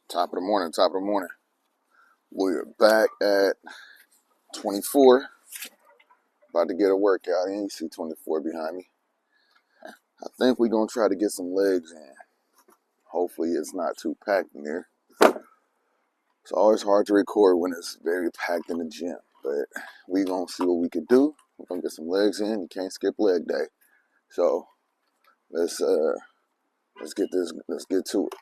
Top of the morning, top of the morning. We're back at 24. About to get a workout in. You see 24 behind me. I think we're going to try to get some legs in. Hopefully it's not too packed in there. It's always hard to record when it's very packed in the gym. But we're going to see what we can do. We're going to get some legs in. You can't skip leg day. So let's get to it.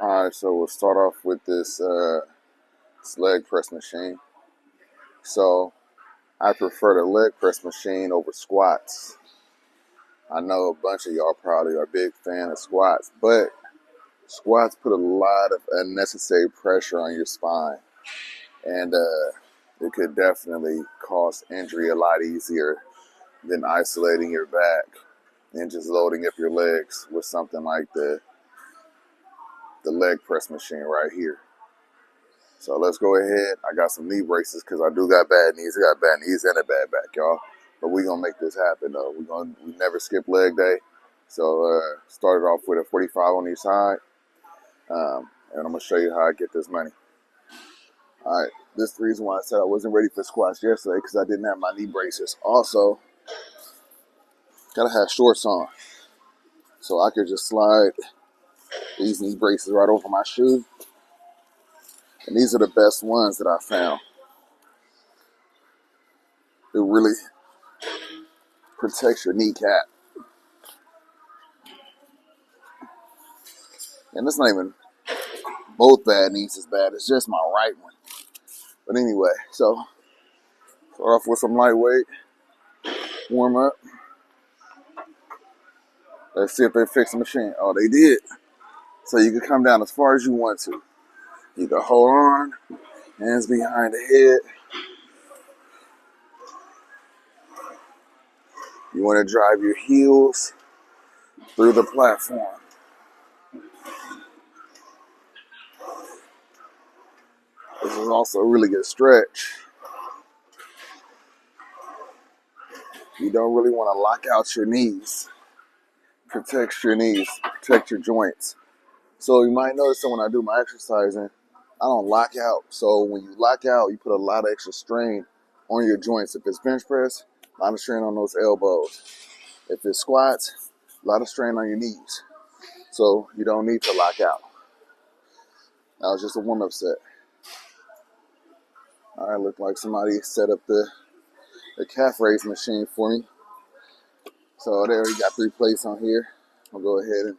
Alright, so we'll start off with this leg press machine. So I prefer the leg press machine over squats. I know a bunch of y'all probably are a big fan of squats, but squats put a lot of unnecessary pressure on your spine, and it could definitely cause injury a lot easier than isolating your back and just loading up your legs with something like the leg press machine right here. So let's go ahead. I got some knee braces because I do got bad knees. I got bad knees and a bad back, y'all. But we're going to make this happen, though. We never skip leg day. So started off with a 45 on each side. And I'm going to show you how I get this money. All right. This is the reason why I said I wasn't ready for squats yesterday, because I didn't have my knee braces. Also, got to have shorts on. So I could just slide these knee braces right over my shoe. And these are the best ones that I found. It really protects your kneecap. And it's not even both bad knees is bad. It's just my right one. But anyway, so start off with some lightweight. Warm up. Let's see if they fix the machine. Oh, they did. So you can come down as far as you want to. You can hold on. Hands behind the head. You want to drive your heels through the platform. This is also a really good stretch. You don't really want to lock out your knees. Protects your knees. Protect your joints. So you might notice that when I do my exercising, I don't lock out. So when you lock out, you put a lot of extra strain on your joints. If it's bench press, a lot of strain on those elbows. If it's squats, a lot of strain on your knees. So you don't need to lock out. That was just a warm-up set. All right, looked like somebody set up the calf raise machine for me. So there, you got 3 plates on here. I'll go ahead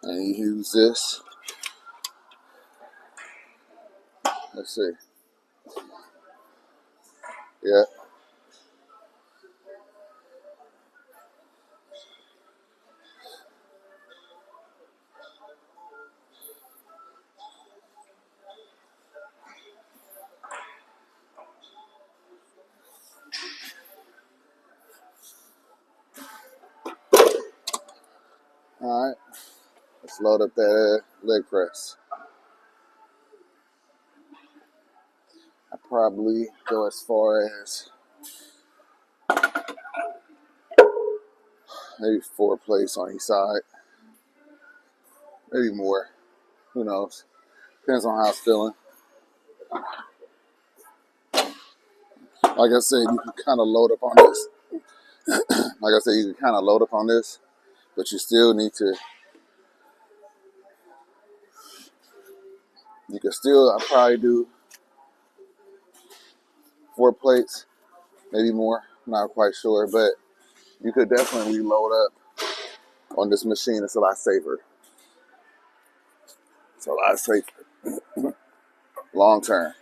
and use this. Let's see. Yeah. All right. Let's load up that leg press. I probably go as far as maybe 4 plates on each side. Maybe more. Who knows? Depends on how it's feeling. Like I said, you can kind of load up on this. But you still need to. You can still, I probably do 4 plates, maybe more. I'm not quite sure, but you could definitely load up on this machine. It's a lot safer. It's a lot safer. Long term.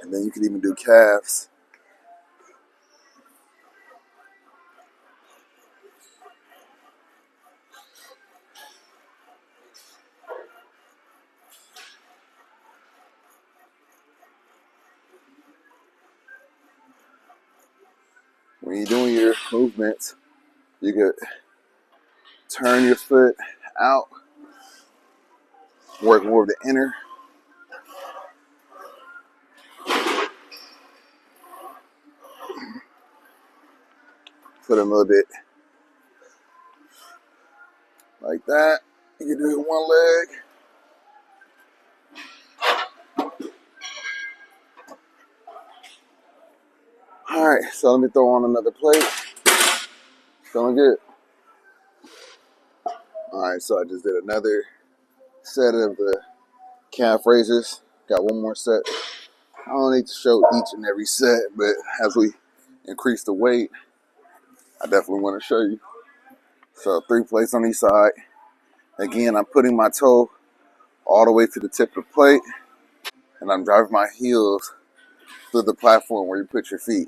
And then you can even do calves. When you're doing your movements, you could turn your foot out, work more of the inner. Put a little bit like that. You can do it one leg. All right, so let me throw on another plate. Feeling good. All right, so I just did another set of the calf raises. Got one more set. I don't need to show each and every set, but as we increase the weight, I definitely want to show you. So 3 plates on each side. Again, I'm putting my toe all the way to the tip of the plate, and I'm driving my heels through the platform where you put your feet.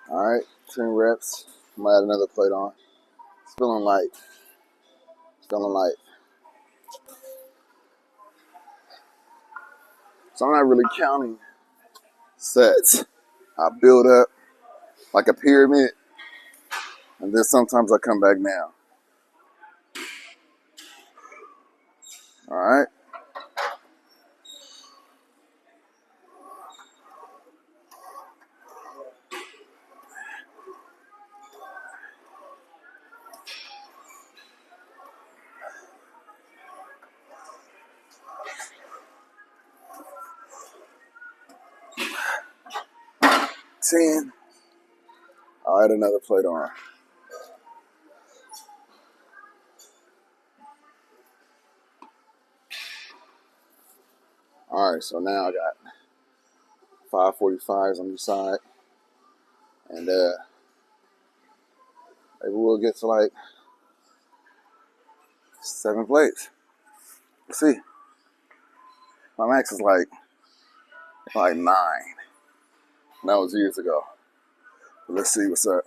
All right, 10 reps. I'm gonna add another plate on. It's feeling light. It's feeling light. So I'm not really counting sets. I build up like a pyramid, and then sometimes I come back down. All right. Ten. I'll add another plate on. All right, so now I got 545s on each side, and maybe we'll get to like 7 plates. Let's see. My max is like 9. That was years ago. But let's see what's up.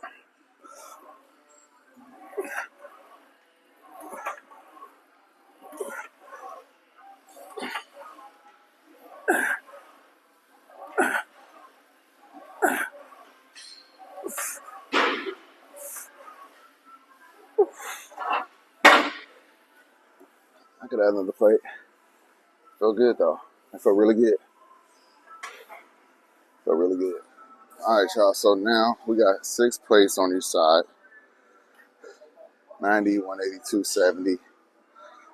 I could add another plate. Feel good though. I feel really good. Feel really good. All right, y'all. So now we got 6 plates on each side. 90, 180, 270.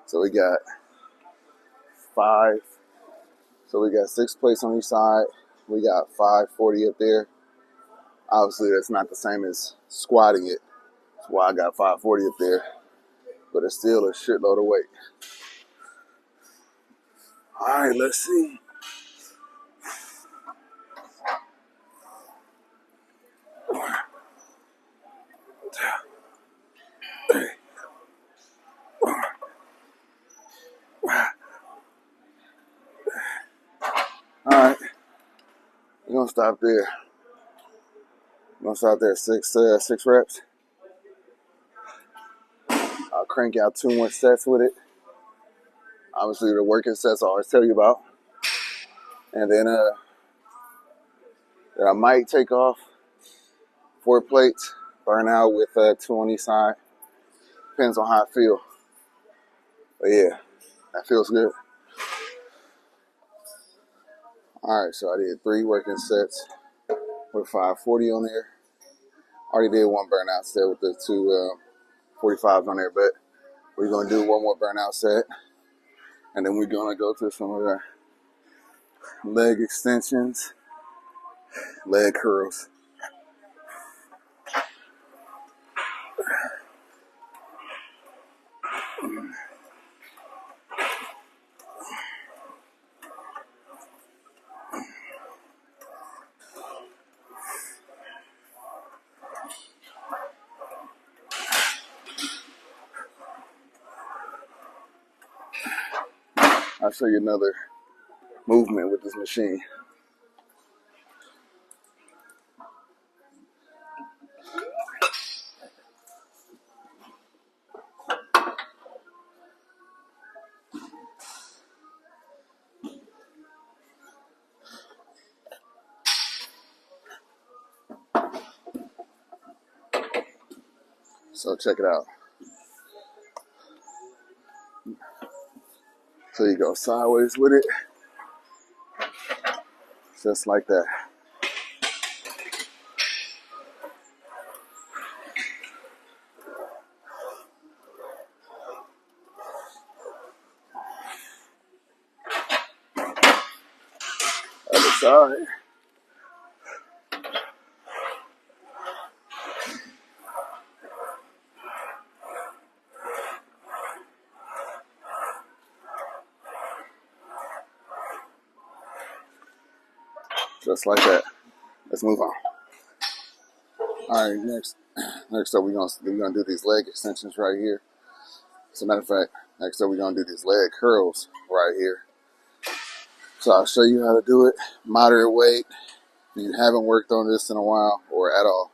So we got 5. So we got 6 plates on each side. We got 540 up there. Obviously, that's not the same as squatting it. That's why I got 540 up there. But it's still a shitload of weight. All right, let's see. All right, we're gonna stop there. We're gonna stop there at 6 reps. I'll crank out 2 more sets with it. Obviously, the working sets I always tell you about. And then I might take off 4 plates, burn out with 2 on each side. Depends on how I feel. But yeah, that feels good. All right, so I did 3 working sets with 540 on there. Already did 1 burnout set with the 2 45s on there, but we're gonna do 1 more burnout set, and then we're gonna go to some of the leg extensions, leg curls. I'll show you another movement with this machine. So check it out. So you go sideways with it, just like that. Other side. Just like that. Let's move on. All right, next up we're gonna do these leg extensions right here. As a matter of fact, next up we're gonna do these leg curls right here. So I'll show you how to do it. Moderate weight. If you haven't worked on this in a while or at all,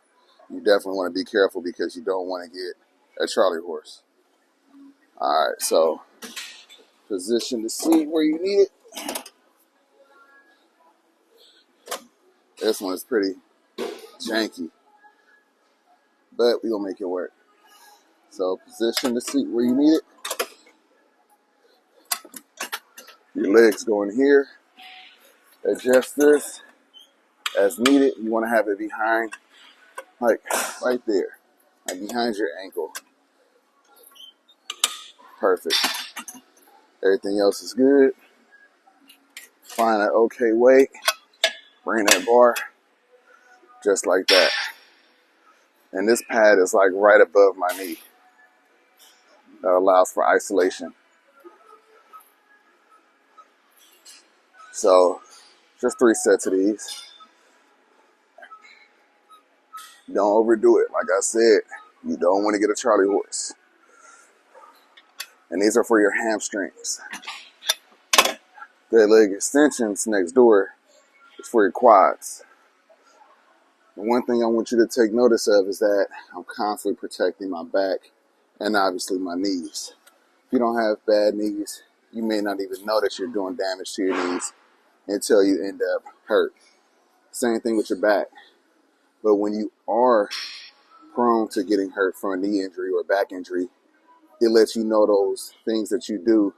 you definitely want to be careful because you don't want to get a Charlie horse. All right, so position the seat where you need it. This one is pretty janky, but we're gonna make it work. So position the seat where you need it. Your legs go in here. Adjust this as needed. You want to have it behind, like right there, like behind your ankle. Perfect. Everything else is good. Find an okay weight. Bring that bar just like that. And this pad is like right above my knee. That allows for isolation. So just 3 sets of these. Don't overdo it. Like I said, you don't want to get a Charlie horse. And these are for your hamstrings. The leg extensions next door is for your quads. The one thing I want you to take notice of is that I'm constantly protecting my back and obviously my knees. If you don't have bad knees, you may not even know that you're doing damage to your knees until you end up hurt. Same thing with your back. But when you are prone to getting hurt from a knee injury or back injury, it lets you know those things that you do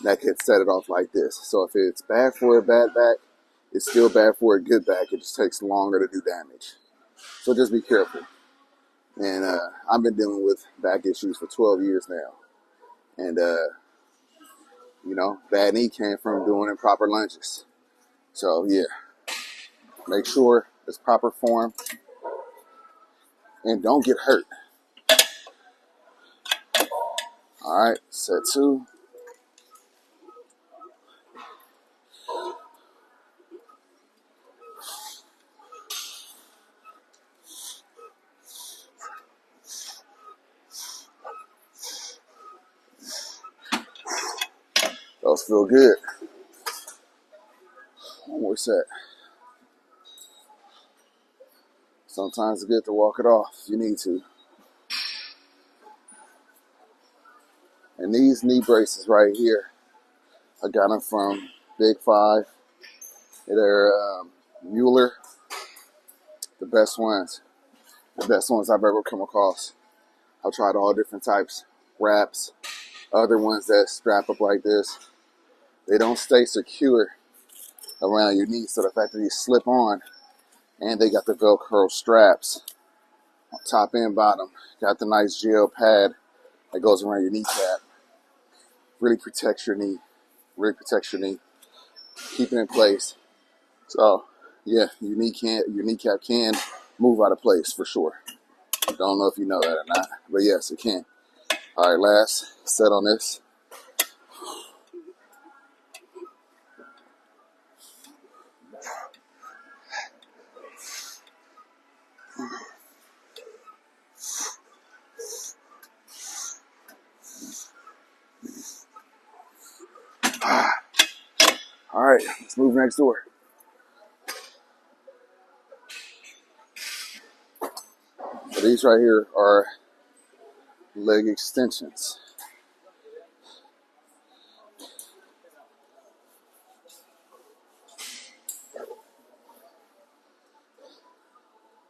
that could set it off like this. So if it's bad for a bad back, it's still bad for a good back. It just takes longer to do damage. So just be careful. And I've been dealing with back issues for 12 years now. And, bad knee came from doing improper lunges. So, yeah, make sure it's proper form and don't get hurt. All right, set 2. Those feel good. One more set. Sometimes it's good to walk it off if you need to. And these knee braces right here, I got them from Big 5. They're Mueller, the best ones I've ever come across. I've tried all different types, wraps, other ones that strap up like this. They don't stay secure around your knee, so the fact that these slip on, and they got the Velcro straps on top and bottom, got the nice gel pad that goes around your kneecap. Really protects your knee. Keep it in place. So, yeah, your kneecap can move out of place for sure. Don't know if you know that or not, but yes, it can. All right, last set on this. All right, let's move next door. So these right here are leg extensions.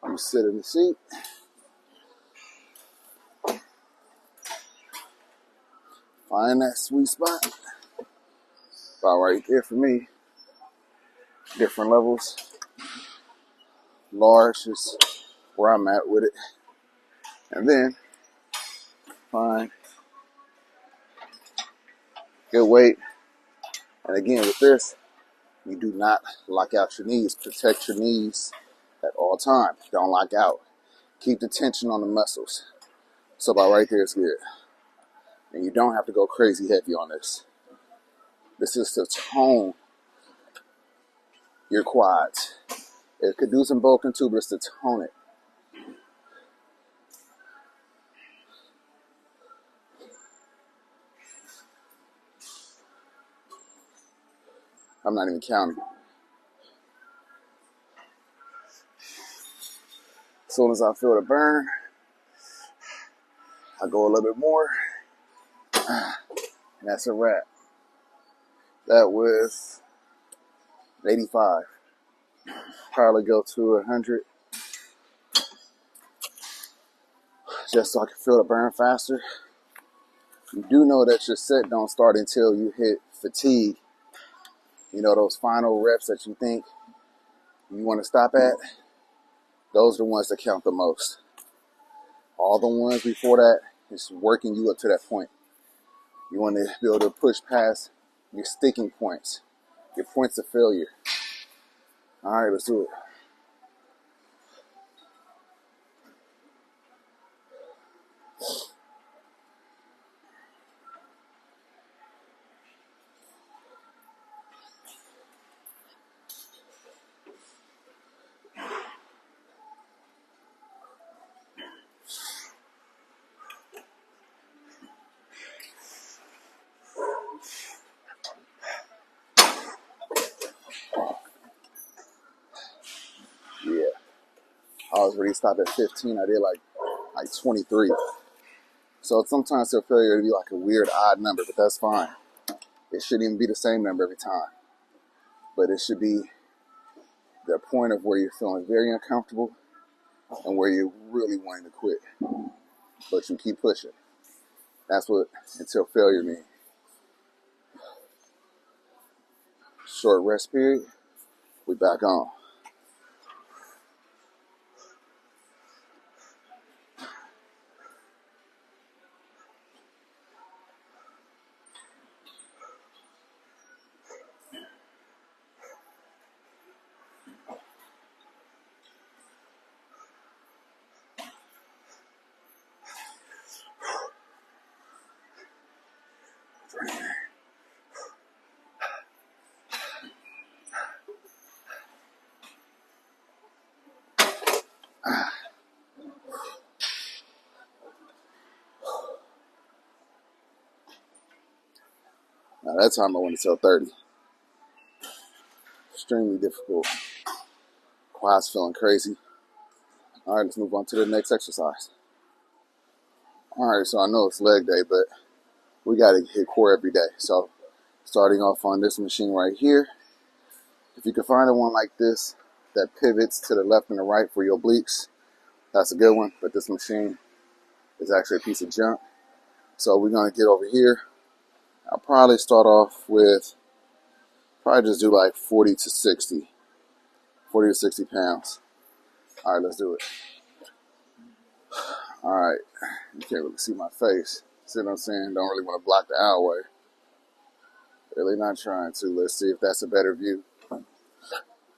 You sit in the seat. Find that sweet spot. About right there for me. Different levels. Large is where I'm at with it. And then find good weight. And again, with this, you do not lock out your knees. Protect your knees at all times. Don't lock out. Keep the tension on the muscles. So about right there is good. And you don't have to go crazy heavy on this. This is to tone your quads. It could do some bulking too, but it's to tone it. I'm not even counting. As soon as I feel the burn, I go a little bit more. And that's a wrap. That was 85. Probably go to 100. Just so I can feel the burn faster. You do know that your set don't start until you hit fatigue. You know, those final reps that you think you want to stop at, those are the ones that count the most. All the ones before that is working you up to that point. You want to be able to push past your sticking points, your points of failure. All right, let's do it. Yeah, I was ready to stop at 15. I did like 23. So sometimes it'll failure to be like a weird odd number, but that's fine. It shouldn't even be the same number every time. But it should be the point of where you're feeling very uncomfortable and where you're really wanting to quit. But you keep pushing. That's what until failure means. Short rest period. We back on. Now that time I went until 30. Extremely difficult. Quads feeling crazy. All right, let's move on to the next exercise. All right, so I know it's leg day, but we got to hit core every day. So starting off on this machine right here. If you can find a one like this that pivots to the left and the right for your obliques, that's a good one. But this machine is actually a piece of junk. So we're going to get over here. I'll probably start off with, probably just do like 40 to 60 pounds. All right, let's do it. All right, you can't really see my face. See what I'm saying? Don't really want to block the aisleway. Really not trying to. Let's see if that's a better view.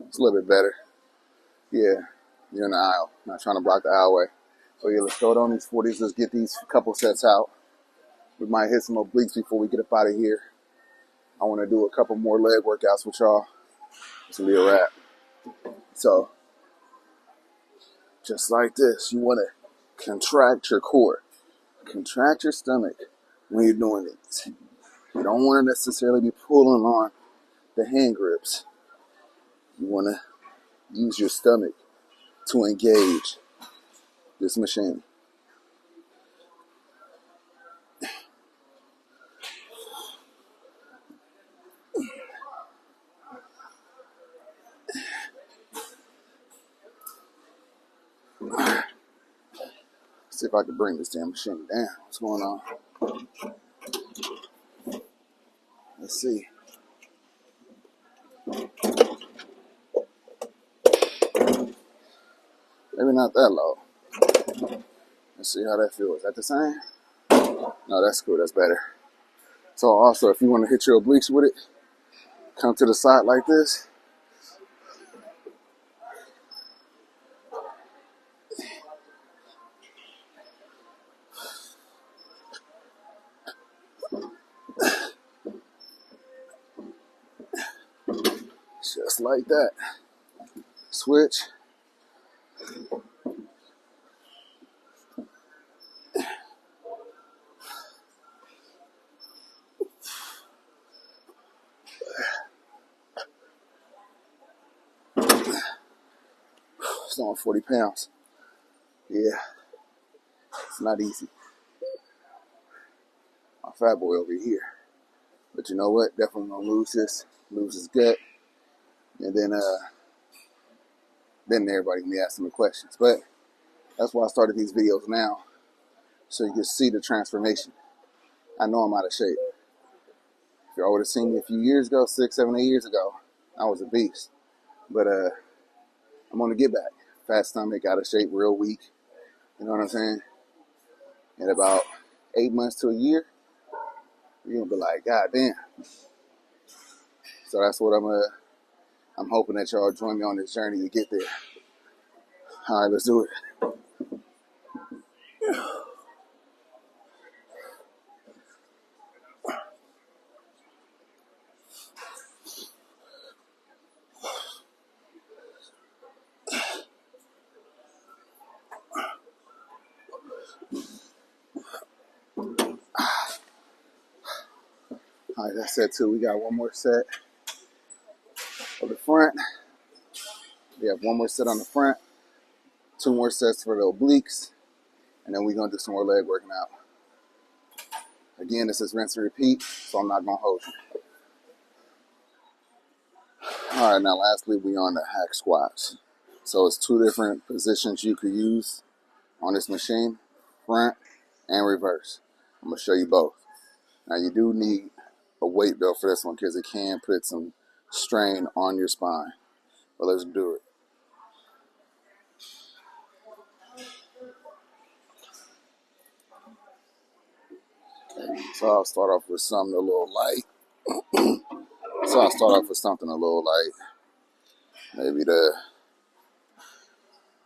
It's a little bit better. Yeah, you're in the aisle. Not trying to block the aisleway. So yeah, let's go on these 40s. Let's get these couple sets out. We might hit some obliques before we get up out of here. I want to do a couple more leg workouts with y'all. It's going to be a wrap. So, just like this, you want to contract your core. Contract your stomach when you're doing these. You don't want to necessarily be pulling on the hand grips. You want to use your stomach to engage this machine. See if I can bring this damn machine down. What's going on? see. Maybe not that low. Let's see how that feels. Is that the same? No, that's cool. That's better. So also, if you want to hit your obliques with it, come to the side like this. Just like that. Switch. It's on 40 pounds. Yeah, it's not easy. My fat boy over here. But you know what? Definitely gonna lose his gut. And then everybody can be asking me questions. But that's why I started these videos now. So you can see the transformation. I know I'm out of shape. If y'all would have seen me a few years ago, 6, 7, 8 years ago, I was a beast. But I'm on the get back. Fat stomach, out of shape, real weak. You know what I'm saying? In about 8 months to a year, you're gonna be like, God damn. So that's what I'm hoping that y'all join me on this journey to get there. All right, let's do it. All right, that's set 2. We got one more set of the front. We have one more set on the front, 2 more sets for the obliques, and then we're gonna do some more leg working out. Again, this is rinse and repeat, so I'm not gonna hold you. All right, now lastly, we on the hack squats. So it's 2 different positions you could use on this machine, front and reverse. I'm gonna show you both. Now you do need a weight belt for this one because it can put some strain on your spine. But let's do it. So I'll start off with something a little light. Maybe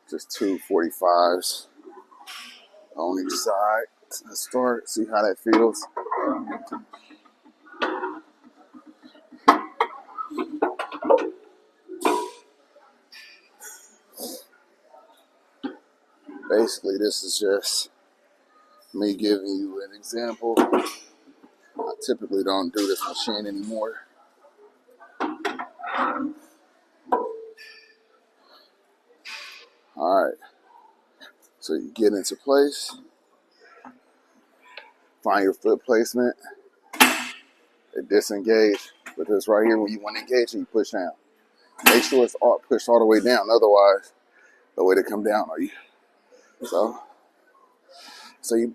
just 2 45s on each side. Let's start, see how that feels. Basically, this is just me giving you an example. I typically don't do this machine anymore. All right, so you get into place, find your foot placement, and disengage. But this right here, when you want to engage, you push down. Make sure it's all pushed all the way down. Otherwise, the way to come down are you. So you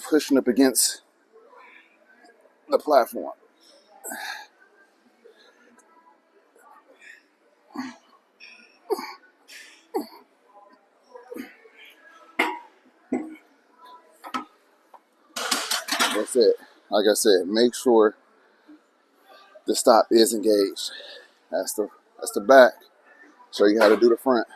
pushing up against the platform. That's it. Like I said, make sure the stop is engaged. That's the back. Show you how to do the front.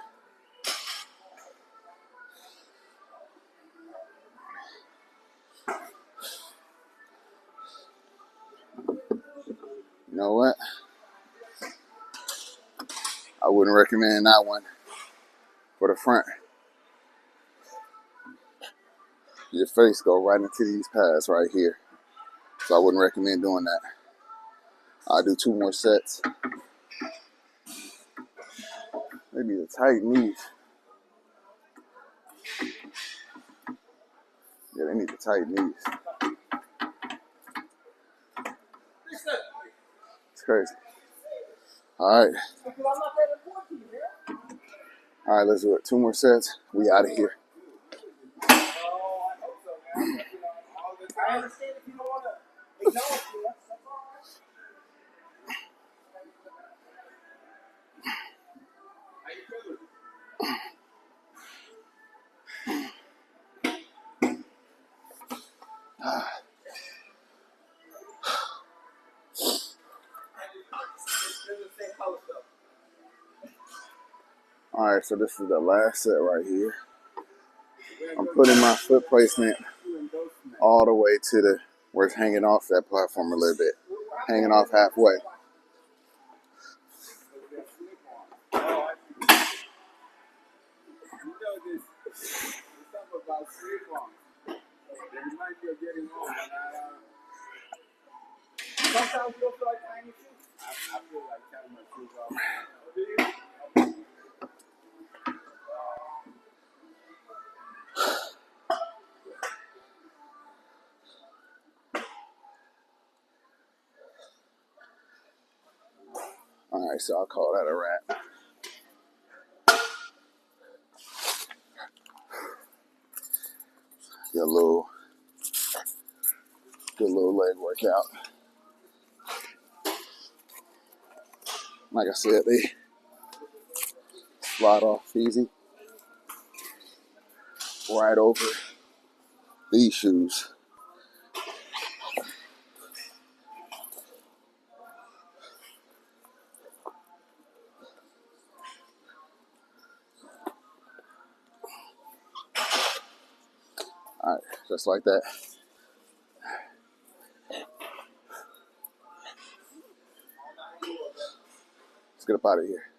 You know what? I wouldn't recommend that one for the front. Your face go right into these pads right here. So I wouldn't recommend doing that. I'll do 2 more sets. Maybe the tight knees. Yeah, they need the tight knees. It's crazy. All right. All right, let's do it. 2 more sets. We out of here. All right, so this is the last set right here. I'm putting my foot placement all the way to the where it's hanging off that platform a little bit, hanging off halfway. All right, so I'll call that a wrap. Get a good little leg workout. Like I said, they slide off easy right over these shoes. All right, just like that. Let's get up out of here.